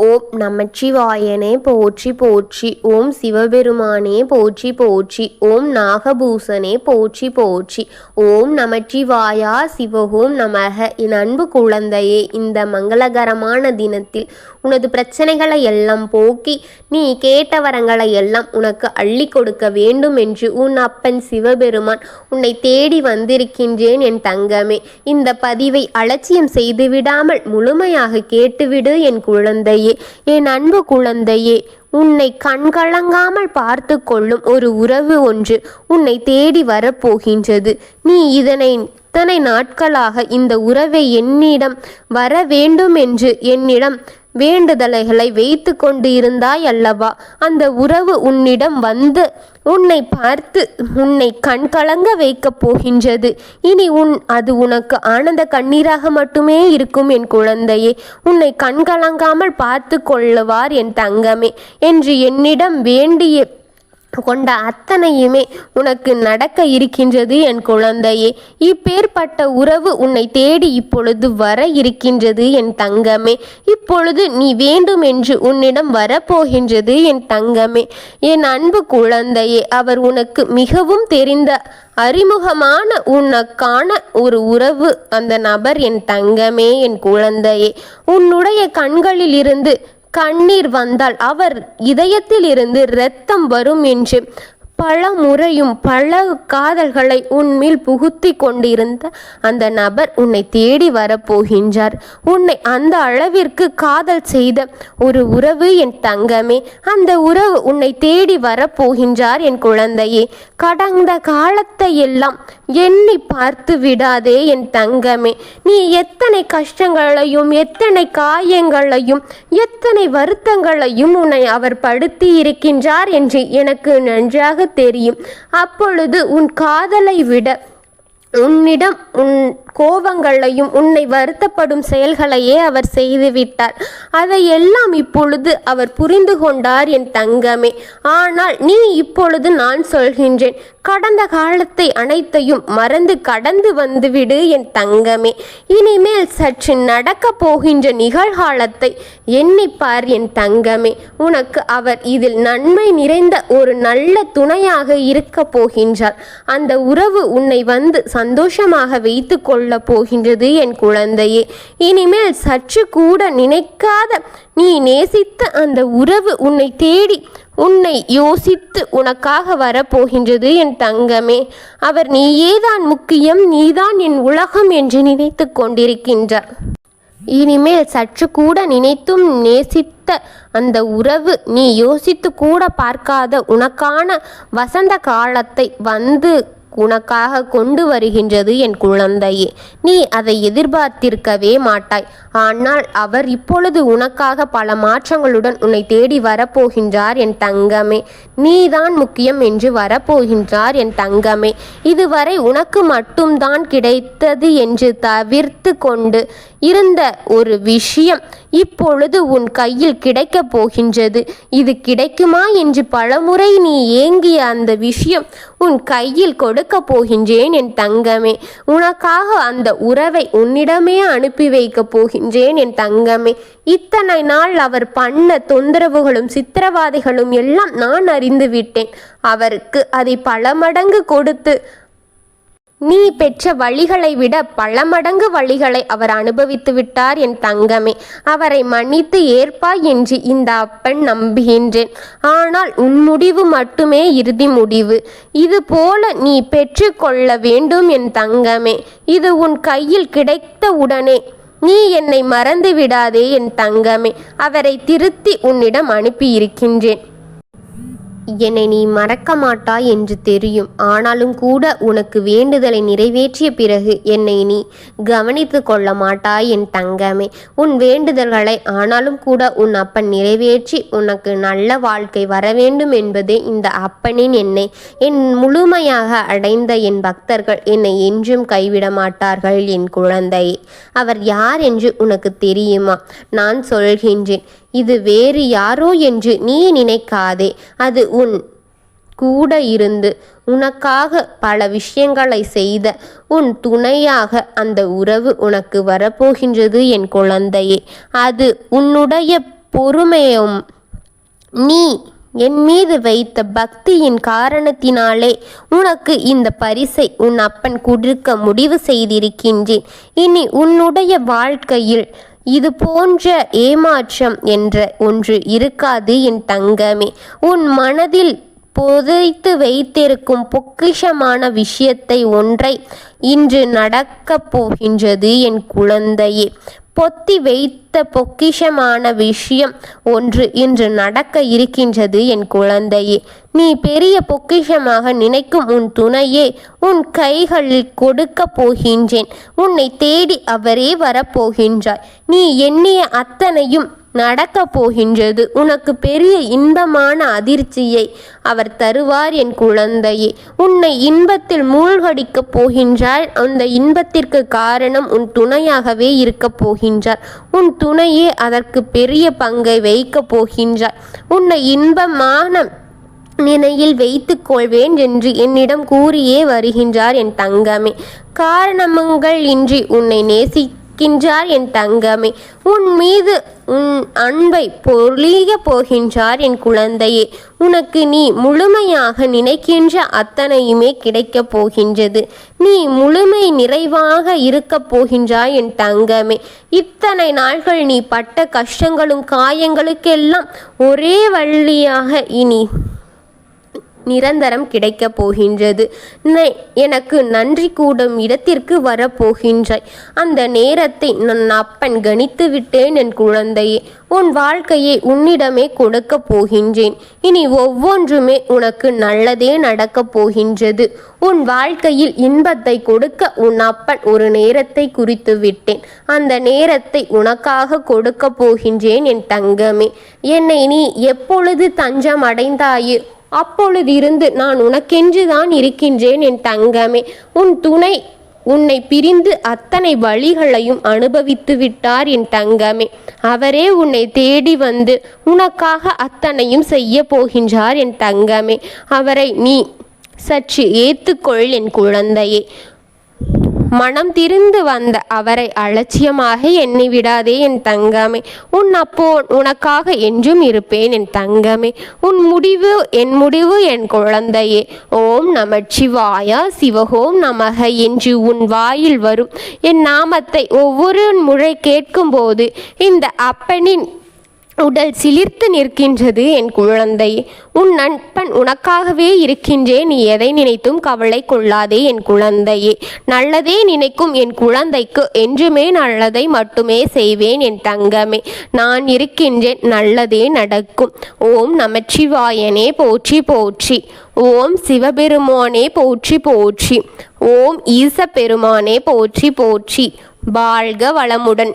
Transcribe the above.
ஓம் நமச்சிவாயனே போற்றி போற்றி. ஓம் சிவபெருமானே போற்றி போற்றி. ஓம் நாகபூசனே போற்றி போற்றி. ஓம் நமச்சிவாயா சிவஹோம் நமக. என் அன்பு குழந்தையே, இந்த மங்களகரமான தினத்தில் உனது பிரச்சனைகளை எல்லாம் போக்கி நீ கேட்ட வரங்களை எல்லாம் உனக்கு அள்ளி கொடுக்க வேண்டும் என்று உன் அப்பன் சிவபெருமான் உன்னை தேடி வந்திருக்கின்றேன் என் தங்கமே. இந்த பதிவை அலட்சியம் செய்து விடாமல் முழுமையாக கேட்டுவிடு என் குழந்தையே. என் அன்பு குழந்தையே, உன்னை கண்கலங்காமல் பார்த்து கொள்ளும் ஒரு உறவு ஒன்று உன்னை தேடி வரப்போகின்றது. நீ இத்தனை நாட்களாக இந்த உறவை என்னிடம் வர வேண்டும் என்று என்னிடம் வேண்டுதலைகளை வைத்து கொண்டு இருந்தாய் அல்லவா? அந்த உறவு உன்னிடம் வந்து உன்னை பார்த்து உன்னை கண்கலங்க வைக்கப் போகின்றது. இனி அது உனக்கு ஆனந்த கண்ணீராக மட்டுமே இருக்கும் என் குழந்தையே. உன்னை கண்கலங்காமல் பார்த்து கொள்ளுவார் என் தங்கமே என்று என்னிடம் வேண்டிய கொண்ட அத்தனையுமே உனக்கு நடக்க இருக்கின்றது என் குழந்தையே. இப்பேற்பட்ட உறவு உன்னை தேடி இப்பொழுது வர இருக்கின்றது என் தங்கமே. இப்பொழுது நீ வேண்டும் என்று உன்னிடம் வரப்போகின்றது என் தங்கமே. என் அன்பு குழந்தையே, அவர் உனக்கு மிகவும் தெரிந்த அறிமுகமான உனக்கான ஒரு உறவு. அந்த நபர் என் தங்கமே, என் குழந்தையே. உன்னுடைய கண்களில் இருந்து கண்ணீர் வந்தால் அவர் இதயத்தில் இருந்து இரத்தம் வரும் என்று பல முறையும் பல காதல்களை உன்மேல் புகுத்தி கொண்டிருந்த அந்த நபர் உன்னை தேடி வரப்போகின்றார். உன்னை அந்த அளவிற்கு காதல் செய்த ஒரு உறவு என் தங்கமே. அந்த உறவு உன்னை தேடி வரப்போகின்றார் என் குழந்தையே. கடந்த காலத்தை எல்லாம் எண்ணி பார்த்து விடாதே என் தங்கமே. நீ எத்தனை கஷ்டங்களையும் எத்தனை காயங்களையும் எத்தனை வருத்தங்களையும் உன்னை அவர் படுத்தி இருக்கின்றார் என்று எனக்கு நன்றாக தெரியும். அப்பொழுது உன் காதலை விட உன்னிடம் உன் கோபங்களையும் உன்னை வருத்தப்படும் செயல்களையே அவர் செய்துவிட்டார். அதையெல்லாம் இப்பொழுது அவர் புரிந்து கொண்டார் என் தங்கமே. ஆனால் நீ இப்பொழுது நான் சொல்கின்றேன், கடந்த காலத்தை அனைத்தையும் மறந்து கடந்து வந்துவிடு என் தங்கமே. இனிமேல் சற்று நடக்க போகின்ற நிகழ்காலத்தை எண்ணிப்பார் என் தங்கமே. உனக்கு அவர் இதில் நன்மை நிறைந்த ஒரு நல்ல துணையாக இருக்க போகின்றார். அந்த உறவு உன்னை வந்து சந்தோஷமாக வைத்து கொள்ள போகின்றது என் குழந்தையே. இனிமேல் சற்று கூட நினைக்காத நீ நேசித்த அந்த உறவு உன்னை தேடி உன்னை யோசித்து உனக்காக வரப்போகின்றது என் தங்கமே. அவர் நீயேதான் முக்கியம், நீதான் என் உலகம் என்று நினைத்து கொண்டிருக்கின்றார். இனிமேல் சற்று கூட நினைத்தும் நேசித்த அந்த உறவு நீ யோசித்து கூட பார்க்காத உனக்கான வசந்த காலத்தை வந்து உனக்காக கொண்டு வருகின்றது என் குழந்தையே. நீ அதை எதிர்பார்த்திருக்கவே மாட்டாய். ஆனால் அவர் இப்பொழுது உனக்காக பல மாற்றங்களுடன் உன்னை தேடி வரப்போகின்றார் என் தங்கமே. நீதான் முக்கியம் என்று வரப்போகின்றார் என் தங்கமே. இதுவரை உனக்கு மட்டும்தான் கிடைத்தது என்று தவிர்த்து கொண்டு இருந்த ஒரு விஷயம் இப்பொழுது உன் கையில் கிடைக்கப் போகின்றது. இது கிடைக்குமா என்று பலமுறை நீ ஏங்கிய அந்த விஷயம் உன் கையில் கொடுக்க போகின்றேன் என் தங்கமே. உனக்காக அந்த உறவை உன்னிடமே அனுப்பி வைக்கப் போகின்றேன் என் தங்கமே. இத்தனை நாள் அவர் பண்ண தொந்தரவுகளும் சித்திரவாதைகளும் எல்லாம் நான் அறிந்து விட்டேன். அவருக்கு அதை பல மடங்கு கொடுத்து நீ பெற்ற வழிகளை விட பல மடங்கு வழிகளை அவர் அனுபவித்து விட்டார் என் தங்கமே. அவரை மன்னித்து ஏற்பாய் என்று இந்த அப்பன் நம்புகின்றேன். ஆனால் உன் முடிவு மட்டுமே இறுதி முடிவு. இது போல நீ பெற்று கொள்ள வேண்டும் என் தங்கமே. இது உன் கையில் கிடைத்த உடனே நீ என்னை மறந்து விடாதே என் தங்கமே. அவரை திருத்தி உன்னிடம் அனுப்பியிருக்கின்றேன். என்னை நீ மறக்க மாட்டாய் என்று தெரியும். ஆனாலும் கூட உனக்கு வேண்டுதலை நிறைவேற்றிய பிறகு என்னை நீ கவனித்து கொள்ள மாட்டாய் என் தங்கமே. உன் வேண்டுதல்களை ஆனாலும் கூட உன் அப்பன் நிறைவேற்றி உனக்கு நல்ல வாழ்க்கை வர வேண்டும் என்பதே இந்த அப்பனின் எண்ணெய். என் முழுமையாக அடைந்த என் பக்தர்கள் என்னை என்றும் கைவிட மாட்டார்கள் என் குழந்தையே. அவர் யார் என்று உனக்கு தெரியுமா? நான் சொல்கின்றேன், இது வேறு யாரோ என்று நீ நினைக்காதே. அது உன் கூட இருந்து உனக்காக பல விஷயங்களை செய்த உன் துணையாக அந்த உறவு உனக்கு வரப்போகின்றது என் குழந்தையே. அது உன்னுடைய பொறுமையும் நீ என் மீது வைத்த பக்தியின் காரணத்தினாலே உனக்கு இந்த பரிசை உன் அப்பன் கொடுக்க முடிவு செய்திருக்கின்றேன். இனி உன்னுடைய வாழ்க்கையில் இது போன்ற ஏமாற்றம் என்ற ஒன்று இருக்காது என் தங்கமே. உன் மனதில் புதைத்து வைத்திருக்கும் பொக்கிஷமான விஷயத்தை ஒன்றை இன்று நடக்கப் போகின்றது என் குழந்தையே. பொத்தி வைத்த பொக்கிஷமான விஷயம் ஒன்று இன்று நடக்க இருக்கின்றது என் குழந்தையே. நீ பெரிய பொக்கிஷமாக நினைக்கும் உன் துணையே உன் கைகளில் கொடுக்க போகின்றேன். உன்னை தேடி அவரே வரப்போகின்றார். நீ எண்ணிய அத்தனையும் நடக்கப் போகின்றது. உனக்கு பெரிய இன்பமான அதிர்ச்சியை அவர் தருவார் என் குழந்தையே. உன்னை இன்பத்தில் மூழ்கடிக்கப் போகின்றார். அந்த இன்பத்திற்கு காரணம் உன் துணையாகவே இருக்கப் போகின்றார். உன் துணையே அதற்கு பெரிய பங்கை வைக்கப் போகின்றார். உன்னை இன்பமான நிலையில் வைத்துக் கொள்வேன் என்று என்னிடம் கூறியே வருகின்றார் என் தங்கமே. காரணங்கள் இன்றி உன்னை நேசிக்கின்றார் என் தங்கமே. உன் மீது உன் அன்பை பொழிய போகின்றார் என் குழந்தையே. உனக்கு நீ முழுமையாக நினைக்கின்ற அத்தனையுமே கிடைக்கப் போகின்றது. நீ முழுமை நிறைவாக இருக்கப் போகின்றாய் என் தங்கமே. இத்தனை நாட்கள் நீ பட்ட கஷ்டங்களும் காயங்களுக்கெல்லாம் ஒரே வழியாக இனி நிரந்தரம் கிடைக்கப் போகின்றது. எனக்கு நன்றி கூடும் இடத்திற்கு வரப்போகின்றாய். அந்த நேரத்தை நான் அப்பன் கணித்து விட்டேன் என் குழந்தையே. உன் வாழ்க்கையை உன்னிடமே கொடுக்கப் போகின்றேன். இனி ஒவ்வொன்றுமே உனக்கு நல்லதே நடக்கப் போகின்றது. உன் வாழ்க்கையில் இன்பத்தை கொடுக்க உன் அப்பன் ஒரு நேரத்தை குறித்து விட்டேன். அந்த நேரத்தை உனக்காக கொடுக்க போகின்றேன் என் தங்கமே. என்னை நீ எப்பொழுது தஞ்சம் அடைந்தாயே அப்பொழுதிருந்து நான் உனக்கென்று தான் இருக்கின்றேன் என் தங்கமே. உன் துணை உன்னை பிரிந்து அத்தனை வழிகளையும் அனுபவித்து விட்டார் என் தங்கமே. அவரே உன்னை தேடி வந்து உனக்காக அத்தனையும் செய்ய போகின்றார் என் தங்கமே. அவரை நீ சற்று ஏற்றுக்கொள் என் குழந்தையே. மனம் திரிந்து வந்த அவரை அலட்சியமாக எண்ணி விடாதே என் தங்கமே. உன் அப்போ உனக்காக என்றும் இருப்பேன் என் தங்கமே. உன் முடிவு என் முடிவு என் குழந்தையே. ஓம் நமச்சிவாய சிவஹோம் நமக என்று உன் வாயில் வரும் என் நாமத்தை ஒவ்வொரு முறை கேட்கும்போது இந்த அப்பனின் உடல் சிலிர்த்து நிற்கின்றது என் குழந்தையே. உன் நண்பன் உனக்காகவே இருக்கின்றேன். நீ எதை நினைத்தும் கவலை கொள்ளாதே என் குழந்தையே. நல்லதே நினைக்கும் என் குழந்தைக்கு என்றுமே நல்லதை மட்டுமே செய்வேன் என் தங்கமே. நான் இருக்கின்றேன், நல்லதே நடக்கும். ஓம் நமச்சிவாயனே போற்றி போற்றி. ஓம் சிவபெருமானே போற்றி போற்றி. ஓம் ஈச பெருமானே போற்றி போற்றி. வாழ்க வளமுடன்.